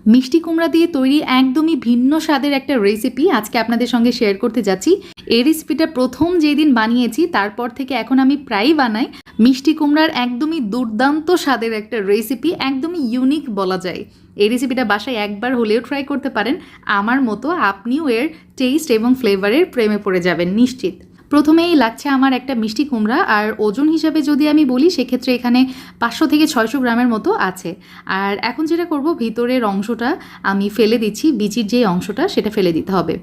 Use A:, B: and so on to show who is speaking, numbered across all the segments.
A: মিষ্টি কুমড়া দিয়ে তৈরি একদমই ভিন্ন স্বাদের একটা রেসিপি আজকে আপনাদের সঙ্গে শেয়ার করতে যাচ্ছি। এই রেসিপিটা প্রথম যেদিন বানিয়েছি তারপর থেকে এখন আমি প্রায়ই বানাই। মিষ্টি কুমড়ার একদমই দুর্দান্ত স্বাদের একটা রেসিপি, একদমই ইউনিক বলা যায়। এই রেসিপিটা বাসায় একবার হলেও ট্রাই করতে পারেন। আমার মতো আপনিও এর টেস্ট এবং ফ্লেভারের প্রেমে পড়ে যাবেন নিশ্চিত। প্রথমেই লাগছে আমার একটা মিষ্টি কুমড়া, আর ওজন হিসাবে যদি আমি বলি সেক্ষেত্রে এখানে 500 থেকে 600 গ্রামের মতো আছে। আর এখন যেটা করব, ভিতরের অংশটা আমি ফেলে দিচ্ছি, বিচির যে অংশটা সেটা ফেলে দিতে হবে।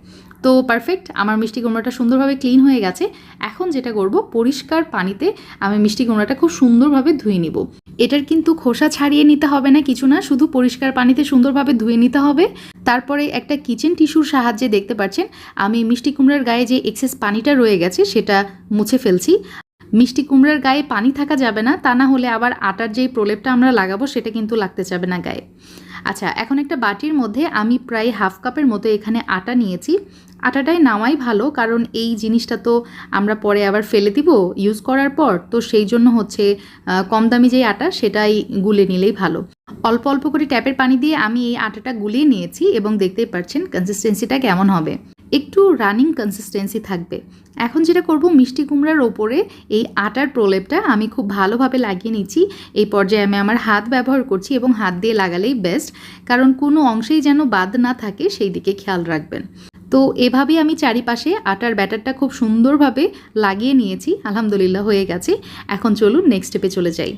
A: তো পারফেক্ট, আমার মিষ্টি কুমড়াটা সুন্দরভাবে ক্লিন হয়ে গেছে। এখন যেটা করব, পরিষ্কার পানিতে আমি মিষ্টি কুমড়াটা খুব সুন্দরভাবে ধুয়ে নিব। এটার কিন্তু খোসা ছাড়িয়ে নিতে হবে না, কিছু না, শুধু পরিষ্কার পানিতে সুন্দরভাবে ধুয়ে নিতে হবে। তারপরে একটা কিচেন টিস্যুর সাহায্যে দেখতে পাচ্ছেন আমি মিষ্টি কুমড়ার গায়ে যে এক্সেস পানিটা রয়ে গেছে সেটা মুছে ফেলছি। মিষ্টি কুমড়ার গায়ে পানি থাকা যাবে না, তা না হলে আবার আটার যেই প্রলেপটা আমরা লাগাবো সেটা কিন্তু লাগতে যাবে না গায়ে। আচ্ছা, এখন একটা বাটির মধ্যে আমি প্রায় হাফ কাপের মতো এখানে আটা নিয়েছি। আটাটাই নেওয়াই ভালো, কারণ এই জিনিসটা তো আমরা পরে আবার ফেলে দিব ইউজ করার পর, তো সেই জন্য হচ্ছে কম দামি যেই আটা সেটাই গুলে নিলেই ভালো। অল্প অল্প করে ট্যাপের পানি দিয়ে আমি এই আটাটা গুলিয়ে নিয়েছি এবং দেখতেই পাচ্ছেন কনসিস্টেন্সিটা কেমন হবে, একটু রানিং কনসিস্টেন্সি থাকবে। এখন যেটা করব, মিষ্টি কুমড়ার ওপরে এই আটার প্রলেপটা আমি খুব ভালোভাবে লাগিয়ে নিচ্ছি। এই পর্যায়ে আমি আমার হাত ব্যবহার করছি এবং হাত দিয়ে লাগালেই বেস্ট, কারণ কোনো অংশেই যেন বাদ না থাকে সেই দিকে খেয়াল রাখবেন। তো এভাবেই আমি চারিপাশে আটার ব্যাটারটা খুব সুন্দরভাবে লাগিয়ে নিয়েছি। আলহামদুলিল্লাহ হয়ে গেছে। এখন চলুন নেক্সট স্টেপে চলে যাই।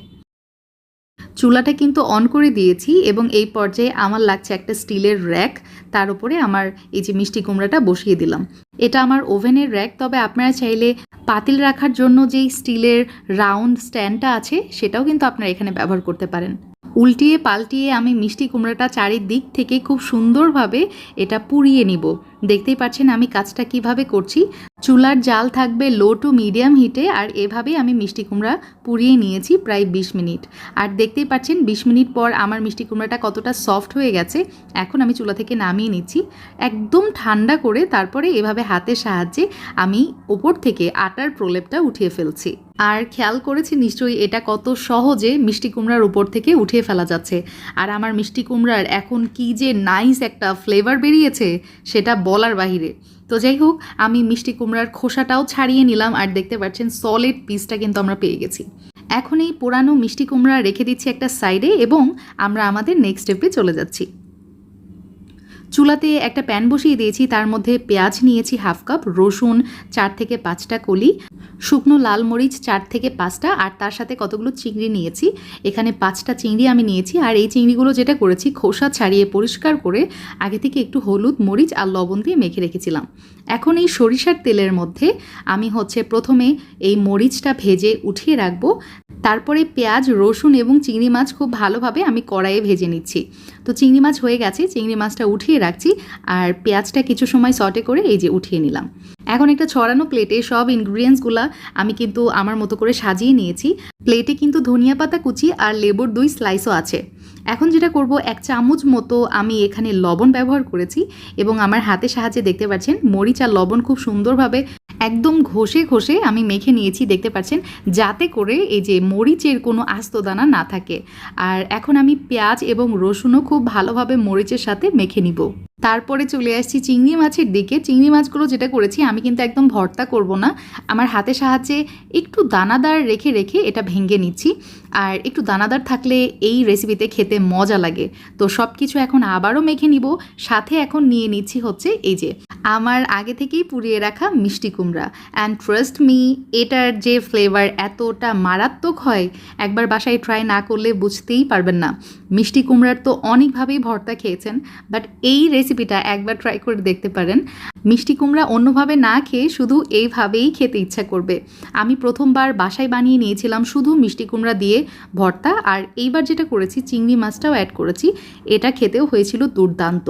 A: চুলাটা কিন্তু অন করে দিয়েছি এবং এই পর্যায়ে আমার লাগছে একটা স্টিলের র্যাক, তার উপরে আমার এই যে মিষ্টি কুমড়াটা বসিয়ে দিলাম। এটা আমার ওভেনের র্যাক, তবে আপনারা চাইলে পাতিল রাখার জন্য যেই স্টিলের রাউন্ড স্ট্যান্ডটা আছে সেটাও কিন্তু আপনারা এখানে ব্যবহার করতে পারেন। উল্টিয়ে পাল্টিয়ে আমি মিষ্টি কুমড়াটা চারিদিক থেকে খুব সুন্দরভাবে এটা পুড়িয়ে নিব। দেখতেই পাচ্ছেন আমি কাজটা কিভাবে করছি। চুলার জাল থাকবে লো টু মিডিয়াম হিটে, আর এভাবেই আমি মিষ্টি কুমড়া পুড়িয়ে নিয়েছি প্রায় 20 মিনিট। আর দেখতেই পাচ্ছেন 20 মিনিট পর আমার মিষ্টি কুমড়াটা কতটা সফট হয়ে গেছে। এখন আমি চুলা থেকে নামিয়ে নিচ্ছি একদম ঠান্ডা করে, তারপরে এভাবে হাতের সাহায্যে আমি ওপর থেকে আটার প্রলেপটা উঠিয়ে ফেলছি। আর খেয়াল করেছি নিশ্চয়ই এটা কত সহজে মিষ্টি কুমড়ার উপর থেকে উঠিয়ে ফেলা যাচ্ছে। আর আমার মিষ্টি কুমড়ার এখন কি যে নাইস একটা ফ্লেভার বেরিয়েছে সেটা বলার বাহিরে। তো যাই হোক, আমি মিষ্টি কুমড়ার খোসাটাও ছাড়িয়ে নিলাম, আর দেখতে পাচ্ছেন সলিড পিসটা কিন্তু আমরা পেয়ে গেছি। এখন এই পোড়ানো মিষ্টি কুমড়া রেখে দিচ্ছি একটা সাইডে এবং আমরা আমাদের নেক্সট স্টেপে চলে যাচ্ছি। চুলাতে একটা প্যান বসিয়ে দিয়েছি, তার মধ্যে পেঁয়াজ নিয়েছি হাফ কাপ, রসুন 4 থেকে 5টা কলি, শুকনো লাল মরিচ 4 থেকে 5টা, আর তার সাথে কতগুলো চিংড়ি নিয়েছি। এখানে 5টা চিংড়ি আমি নিয়েছি, আর এই চিংড়িগুলো যেটা করেছি খোসা ছাড়িয়ে পরিষ্কার করে আগে থেকে একটু হলুদ মরিচ আর লবণ দিয়ে মেখে রেখেছিলাম। এখন এই সরিষার তেলের মধ্যে আমি প্রথমে এই মরিচটা ভেজে উঠিয়ে রাখবো। তারপরে পেঁয়াজ, রসুন এবং চিংড়ি মাছ খুব ভালোভাবে আমি কড়াইয়ে ভেজে নিচ্ছি। তো চিংড়ি মাছ হয়ে গেছে, চিংড়ি মাছটা উঠিয়ে রাখছি, আর পেঁয়াজটা কিছু সময় সটে করে এই যে উঠিয়ে নিলাম। এখন একটা ছড়ানো প্লেটে সব ইনগ্রিডিয়েন্টসগুলো আমি কিন্তু আমার মতো করে সাজিয়ে নিয়েছি। প্লেটে কিন্তু ধনিয়া পাতা কুচি আর লেবুর 2 স্লাইসও আছে। এখন যেটা করব, 1 চামচ মতো আমি এখানে লবণ ব্যবহার করেছি এবং আমার হাতের সাহায্যে দেখতে পাচ্ছেন মরিচ আর লবণ খুব সুন্দরভাবে একদম ঘষে ঘষে আমি মেখে নিয়েছি, দেখতে পাচ্ছেন, যাতে করে এই যে মরিচের কোনো আস্ত দানা না থাকে। আর এখন আমি পেঁয়াজ এবং রসুনও খুব ভালোভাবে মরিচের সাথে মেখে নিব। তারপরে চলে আসছি চিংড়ি মাছের দিকে। চিংড়ি মাছগুলো যেটা করেছি আমি কিন্তু একদম ভর্তা করব না, আমার হাতের সাহায্যে একটু দানাদার রেখে রেখে এটা ভেঙে নিচ্ছি। আর একটু দানাদার থাকলে এই রেসিপিতে খেতে মজা লাগে। তো সব কিছু এখন আবারও মেখে নিব, সাথে এখন নিয়ে নিচ্ছি এই যে আমার আগে থেকেই পুড়িয়ে রাখা মিষ্টি কুমড়া। অ্যান্ড ট্রাস্ট মি, এটার যে ফ্লেভার এতটা মারাত্মক হয়, একবার বাসায় ট্রাই না করলে বুঝতেই পারবেন না। মিষ্টি কুমড়ার তো অনেকভাবেই ভর্তা খেয়েছেন, বাট এই রেসিপিটা একবার ট্রাই করে দেখতে পারেন। মিষ্টি কুমড়া অন্যভাবে না খেয়ে শুধু এইভাবেই খেতে ইচ্ছা করবে। আমি প্রথমবার বাসায় বানিয়ে নিয়েছিলাম শুধু মিষ্টি কুমড়া দিয়ে ভর্তা, আর এইবার যেটা করেছি চিংড়ি মাছটাও অ্যাড করেছি, এটা খেতেও হয়েছিল দুর্দান্ত।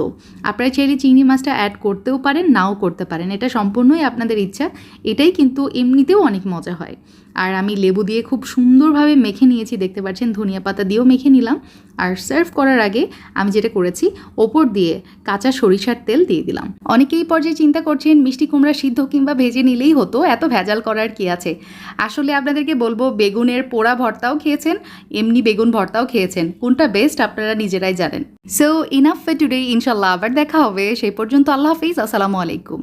A: আপনারা চাইলে চিংড়ি মাছটা অ্যাড করতেও পারেন, নাও করতে পারেন, এটা সম্পূর্ণই আপনাদের ইচ্ছা। এটাই কিন্তু এমনিতেও অনেক মজা হয়। আর আমি লেবু দিয়ে খুব সুন্দরভাবে মেখে নিয়েছি, দেখতে পাচ্ছেন, ধনিয়া পাতা দিয়েও মেখে নিলাম। আর সার্ভ করার আগে আমি যেটা করেছি, ওপর দিয়ে কাঁচা সরিষার তেল দিয়ে দিলাম। অনেকেই পর্যায়ে চিন্তা করছেন মিষ্টি কুমড়া সিদ্ধ কিংবা ভেজে নিলেই হতো, এত ভেজাল করার কি আছে। আসলে আপনাদেরকে বলবো, বেগুনের পোড়া ভর্তাও খেয়েছেন, এমনি বেগুন ভর্তাও খেয়েছেন, কোনটা বেস্ট আপনারা নিজেরাই জানেন। সো ইনাফ ফর টুডে, ইনশাল্লাহ আবার দেখা হবে। সেই পর্যন্ত আল্লাহ হাফিজ, আসসালামু আলাইকুম।